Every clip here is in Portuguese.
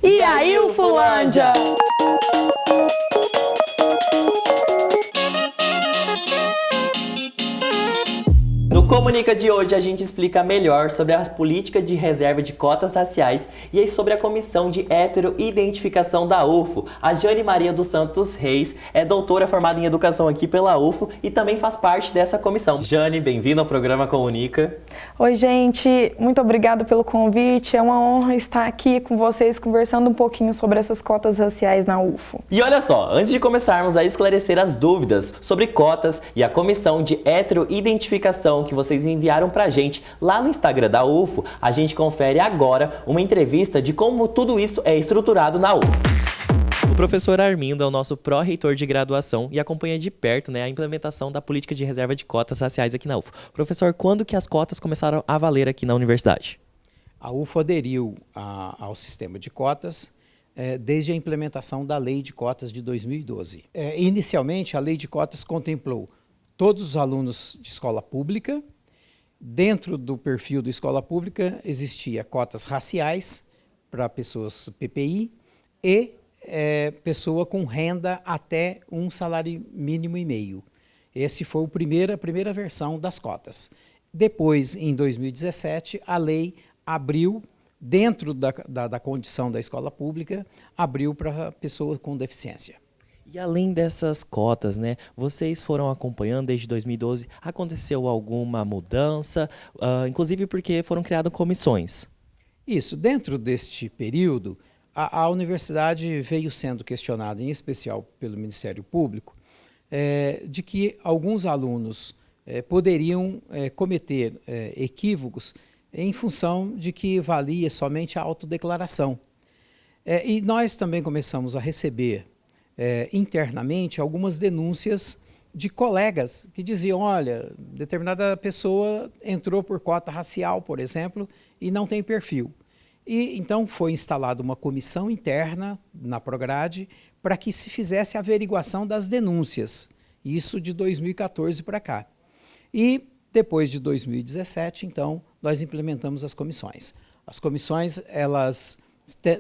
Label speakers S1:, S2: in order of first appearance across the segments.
S1: E aí, Ufulândia?
S2: No Comunica de hoje a gente explica melhor sobre a política de reserva de cotas raciais e aí sobre a comissão de heteroidentificação da UFO. A Jane Maria dos Santos Reis é doutora formada em educação aqui pela UFO e também faz parte dessa comissão. Jane, bem-vinda ao programa Comunica.
S1: Oi, gente, muito obrigada pelo convite. É uma honra estar aqui com vocês conversando um pouquinho sobre essas cotas raciais na UFO.
S2: E olha só, antes de começarmos a esclarecer as dúvidas sobre cotas e a comissão de heteroidentificação que vocês enviaram pra gente lá no Instagram da UFO, a gente confere agora uma entrevista de como tudo isso é estruturado na UFO. O professor Armindo é o nosso pró-reitor de graduação e acompanha de perto, a implementação da política de reserva de cotas raciais aqui na UFO. Professor, quando que as cotas começaram a valer aqui na universidade?
S3: A UFO aderiu ao sistema de cotas desde a implementação da Lei de Cotas de 2012. Inicialmente, a Lei de Cotas contemplou todos os alunos de escola pública. Dentro do perfil da escola pública existia cotas raciais para pessoas PPI e pessoa com renda até um salário mínimo e meio. Esse foi a primeira versão das cotas. Depois, em 2017, a lei abriu, dentro da condição da escola pública, abriu para pessoa com deficiência.
S2: E além dessas cotas, vocês foram acompanhando desde 2012, aconteceu alguma mudança, inclusive porque foram criadas comissões?
S3: Isso, dentro deste período, a universidade veio sendo questionada, em especial pelo Ministério Público, de que alguns alunos poderiam cometer equívocos em função de que valia somente a autodeclaração. E nós também começamos a receber internamente algumas denúncias de colegas que diziam, olha, determinada pessoa entrou por cota racial, por exemplo, e não tem perfil. E então foi instalada uma comissão interna na Prograde para que se fizesse a averiguação das denúncias, isso de 2014 para cá. E depois de 2017, então, nós implementamos as comissões. As comissões,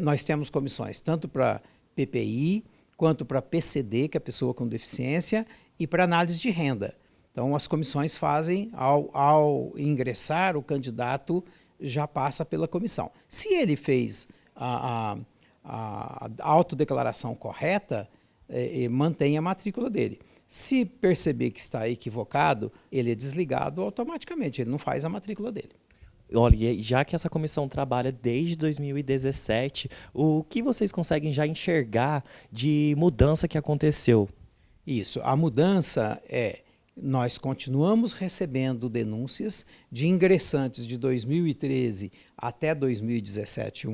S3: nós temos comissões tanto para PPI, quanto para PCD, que é a pessoa com deficiência, e para análise de renda. Então, as comissões fazem, ao ingressar, o candidato já passa pela comissão. Se ele fez a autodeclaração correta, mantém a matrícula dele. Se perceber que está equivocado, ele é desligado automaticamente, ele não faz a matrícula dele.
S2: Olha, já que essa comissão trabalha desde 2017, o que vocês conseguem já enxergar de mudança que aconteceu?
S3: Isso, a mudança nós continuamos recebendo denúncias de ingressantes de 2013 até 2017,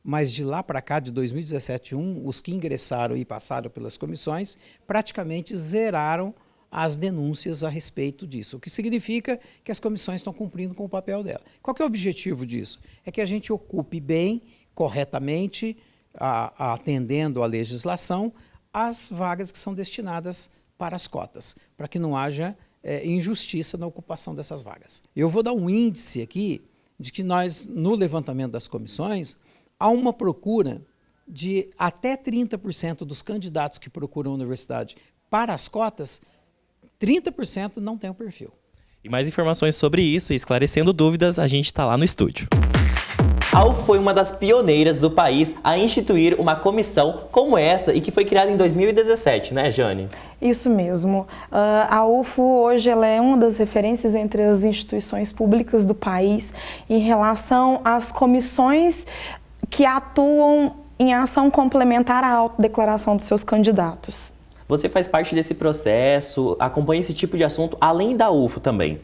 S3: mas de lá para cá, de 2017, os que ingressaram e passaram pelas comissões, praticamente zeraram as denúncias a respeito disso, o que significa que as comissões estão cumprindo com o papel dela. Qual que é o objetivo disso? É que a gente ocupe bem, corretamente, atendendo à legislação, as vagas que são destinadas para as cotas, para que não haja injustiça na ocupação dessas vagas. Eu vou dar um índice aqui de que nós, no levantamento das comissões, há uma procura de até 30% dos candidatos que procuram a universidade para as cotas, 30% não tem o perfil.
S2: E mais informações sobre isso e esclarecendo dúvidas, a gente está lá no estúdio. A UFO foi uma das pioneiras do país a instituir uma comissão como esta e que foi criada em 2017, né, Jane?
S1: Isso mesmo. A UFO hoje ela é uma das referências entre as instituições públicas do país em relação às comissões que atuam em ação complementar à autodeclaração dos seus candidatos.
S2: Você faz parte desse processo, acompanha esse tipo de assunto, além da UFO também?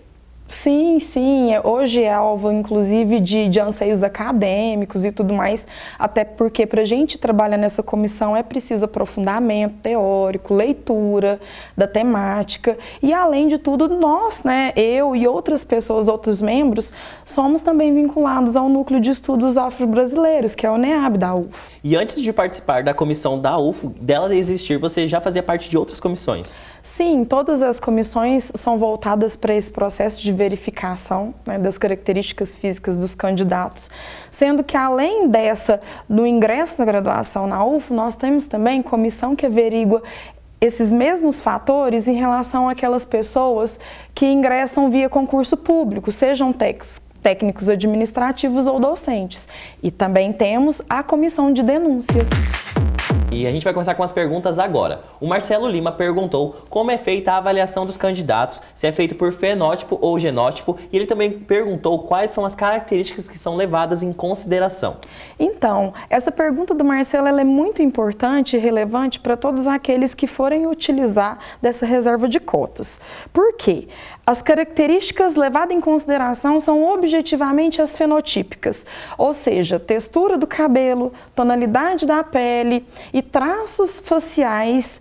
S1: Sim, sim. Hoje é alvo, inclusive, de anseios acadêmicos e tudo mais, até porque para a gente trabalhar nessa comissão é preciso aprofundamento teórico, leitura da temática e, além de tudo, nós, eu e outras pessoas, outros membros, somos também vinculados ao Núcleo de Estudos Afro-Brasileiros, que é o NEAB da UFO.
S2: E antes de participar da comissão da UFO, dela existir, você já fazia parte de outras comissões?
S1: Sim, todas as comissões são voltadas para esse processo de verificação, né, das características físicas dos candidatos, sendo que além dessa, do ingresso na graduação na UFO, nós temos também comissão que averigua esses mesmos fatores em relação àquelas pessoas que ingressam via concurso público, sejam técnicos administrativos ou docentes. E também temos a comissão de denúncia.
S2: E a gente vai começar com as perguntas agora. O Marcelo Lima perguntou como é feita a avaliação dos candidatos, se é feito por fenótipo ou genótipo, e ele também perguntou quais são as características que são levadas em consideração.
S1: Então, essa pergunta do Marcelo ela é muito importante e relevante para todos aqueles que forem utilizar dessa reserva de cotas. Por quê? As características levadas em consideração são objetivamente as fenotípicas, ou seja, textura do cabelo, tonalidade da pele e traços faciais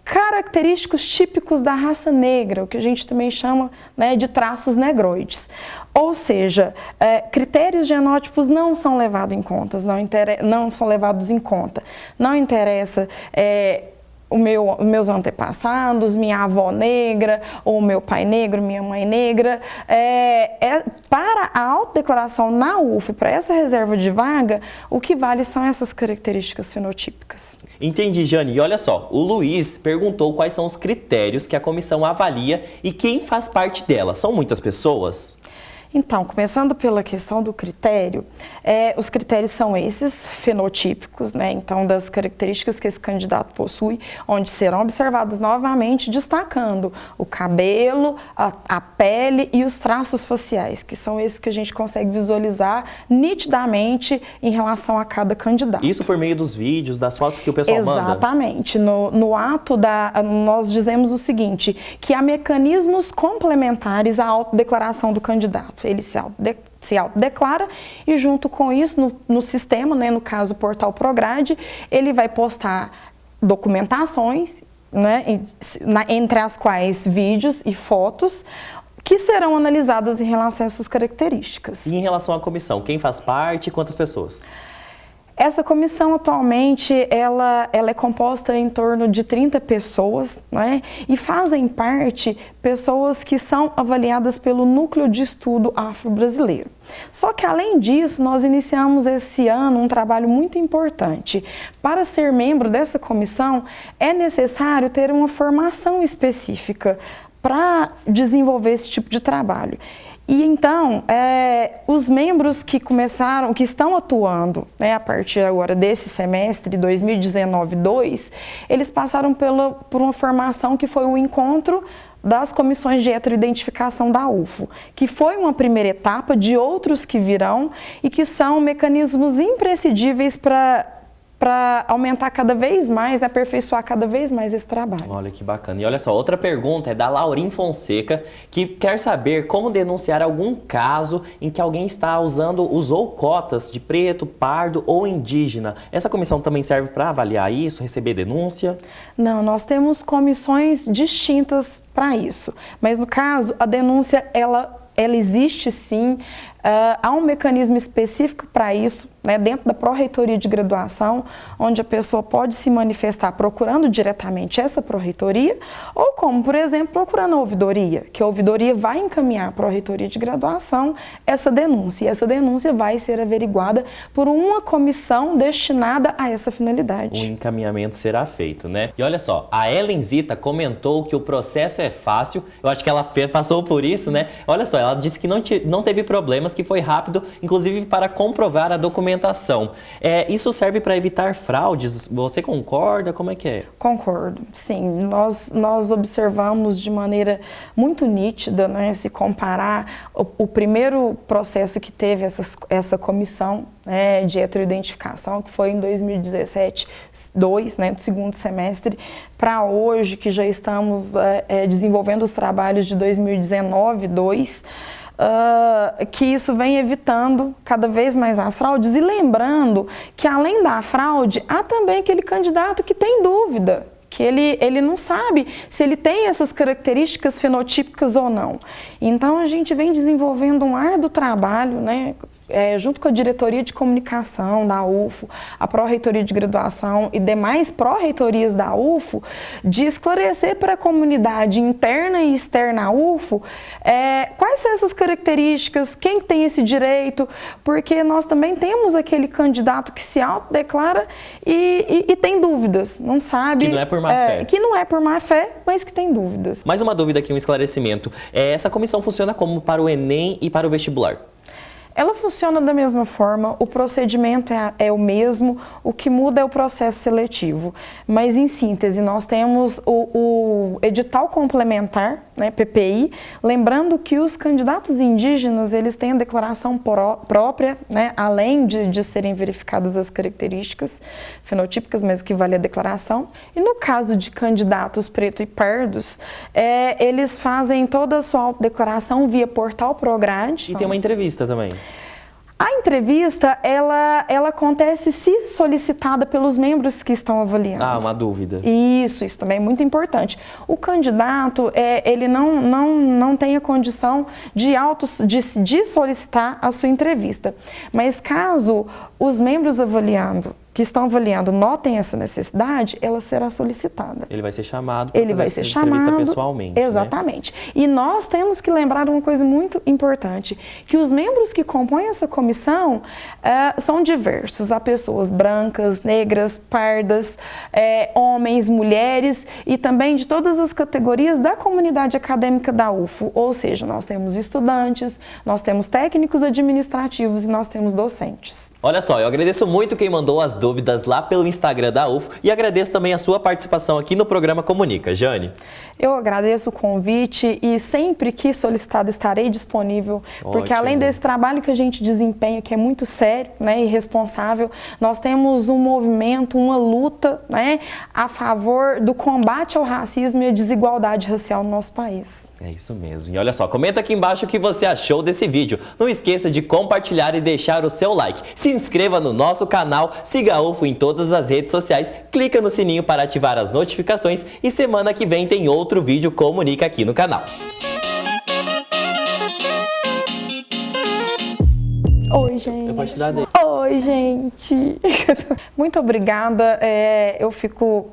S1: característicos típicos da raça negra, o que a gente também chama, né, de traços negroides. Ou seja, critérios genótipos não são levados em conta, não são levados em conta. Não interessa meus antepassados, minha avó negra, ou meu pai negro, minha mãe negra. Para a autodeclaração na UF, para essa reserva de vaga, o que vale são essas características fenotípicas.
S2: Entendi, Jane. E olha só, o Luiz perguntou quais são os critérios que a comissão avalia e quem faz parte dela. São muitas pessoas?
S1: Então, começando pela questão do critério, os critérios são esses, fenotípicos, né? Então, das características que esse candidato possui, onde serão observados novamente, destacando o cabelo, a pele e os traços faciais, que são esses que a gente consegue visualizar nitidamente em relação a cada candidato.
S2: Isso por meio dos vídeos, das fotos que o pessoal manda?
S1: Exatamente. No ato, nós dizemos o seguinte, que há mecanismos complementares à autodeclaração do candidato. Ele se autodeclara e junto com isso, no sistema, né, no caso o portal Prograde, ele vai postar documentações, né, entre as quais vídeos e fotos, que serão analisadas em relação a essas características.
S2: E em relação à comissão, quem faz parte e quantas pessoas?
S1: Essa comissão atualmente ela é composta em torno de 30 pessoas, né? E fazem parte pessoas que são avaliadas pelo Núcleo de Estudo Afro-Brasileiro. Só que além disso, nós iniciamos esse ano um trabalho muito importante. Para ser membro dessa comissão, é necessário ter uma formação específica para desenvolver esse tipo de trabalho. E então, os membros que estão atuando, né, a partir agora desse semestre 2019-2, eles passaram por uma formação que foi o encontro das comissões de heteroidentificação da UFO, que foi uma primeira etapa de outros que virão e que são mecanismos imprescindíveis para aumentar cada vez mais, aperfeiçoar cada vez mais esse trabalho.
S2: Olha que bacana. E olha só, outra pergunta é da Laurim Fonseca, que quer saber como denunciar algum caso em que alguém usou cotas de preto, pardo ou indígena. Essa comissão também serve para avaliar isso, receber denúncia?
S1: Não, nós temos comissões distintas para isso. Mas no caso, a denúncia, ela existe sim. Há um mecanismo específico para isso, né, dentro da pró-reitoria de graduação, onde a pessoa pode se manifestar procurando diretamente essa pró-reitoria, ou como, por exemplo, procurando a ouvidoria, que a ouvidoria vai encaminhar para a pró-reitoria de graduação essa denúncia, e essa denúncia vai ser averiguada por uma comissão destinada a essa finalidade.
S2: O encaminhamento será feito, né? E olha só, a Elenzita comentou que o processo é fácil, eu acho que ela passou por isso, né? Olha só, ela disse que não teve problemas, que foi rápido, inclusive para comprovar a documentação. Isso serve para evitar fraudes? Você concorda? Como é que é?
S1: Concordo, sim. Nós observamos de maneira muito nítida, né, se comparar o primeiro processo que teve essa comissão, né, de heteroidentificação, que foi em 2017-2, né, do segundo semestre, para hoje, que já estamos desenvolvendo os trabalhos de 2019-2, que isso vem evitando cada vez mais as fraudes e lembrando que além da fraude, há também aquele candidato que tem dúvida, que ele não sabe se ele tem essas características fenotípicas ou não. Então a gente vem desenvolvendo um árduo trabalho, né, junto com a diretoria de comunicação da UFO, a pró-reitoria de graduação e demais pró-reitorias da UFO, de esclarecer para a comunidade interna e externa à UFO quais são essas características, quem tem esse direito, porque nós também temos aquele candidato que se autodeclara e tem dúvidas, não sabe...
S2: Que não é por má fé.
S1: Que não é por má fé, mas que tem dúvidas.
S2: Mais uma dúvida aqui, um esclarecimento. Essa comissão funciona como para o Enem e para o vestibular?
S1: Ela funciona da mesma forma, o procedimento é o mesmo, o que muda é o processo seletivo. Mas, em síntese, nós temos o edital complementar, né, PPI, lembrando que os candidatos indígenas, eles têm a declaração própria, né, além de serem verificadas as características fenotípicas, mas o que vale a declaração. E no caso de candidatos preto e pardos, eles fazem toda a sua autodeclaração via portal Prograde.
S2: E tem uma entrevista também.
S1: A entrevista, ela acontece se solicitada pelos membros que estão avaliando.
S2: Ah, uma dúvida.
S1: Isso também é muito importante. O candidato, ele não tem a condição de solicitar a sua entrevista. Mas caso os membros que estão avaliando notem essa necessidade, ela será solicitada.
S2: Ele vai ser chamado para
S1: Ele vai ser chamado
S2: entrevista pessoalmente.
S1: Exatamente. Né? E nós temos que lembrar uma coisa muito importante, que os membros que compõem essa comissão são diversos. Há pessoas brancas, negras, pardas, homens, mulheres e também de todas as categorias da comunidade acadêmica da UFO. Ou seja, nós temos estudantes, nós temos técnicos administrativos e nós temos docentes.
S2: Olha só, eu agradeço muito quem mandou as dúvidas lá pelo Instagram da UFO e agradeço também a sua participação aqui no programa Comunica. Jane.
S1: Eu agradeço o convite e sempre que solicitado estarei disponível, porque além desse trabalho que a gente desempenha, que é muito sério, né, e responsável, nós temos um movimento, uma luta, né, a favor do combate ao racismo e à desigualdade racial no nosso país.
S2: É isso mesmo. E olha só, comenta aqui embaixo o que você achou desse vídeo. Não esqueça de compartilhar e deixar o seu like. Se inscreva no nosso canal, siga a UFO em todas as redes sociais, clica no sininho para ativar as notificações e semana que vem tem outro vídeo Comunica aqui no canal.
S1: Oi, gente.
S2: Eu posso te dar dele.
S1: Oi, gente. Muito obrigada. Eu fico...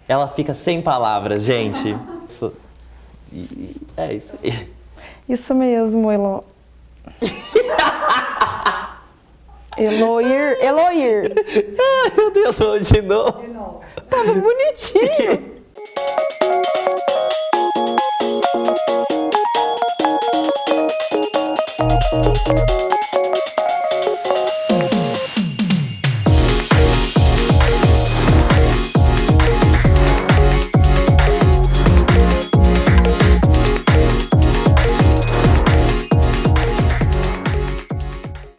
S2: Ela fica sem palavras, gente. É isso aí.
S1: Isso mesmo, Elo. Eloir.
S2: Ai, meu Deus, de novo.
S1: Tava bonitinho.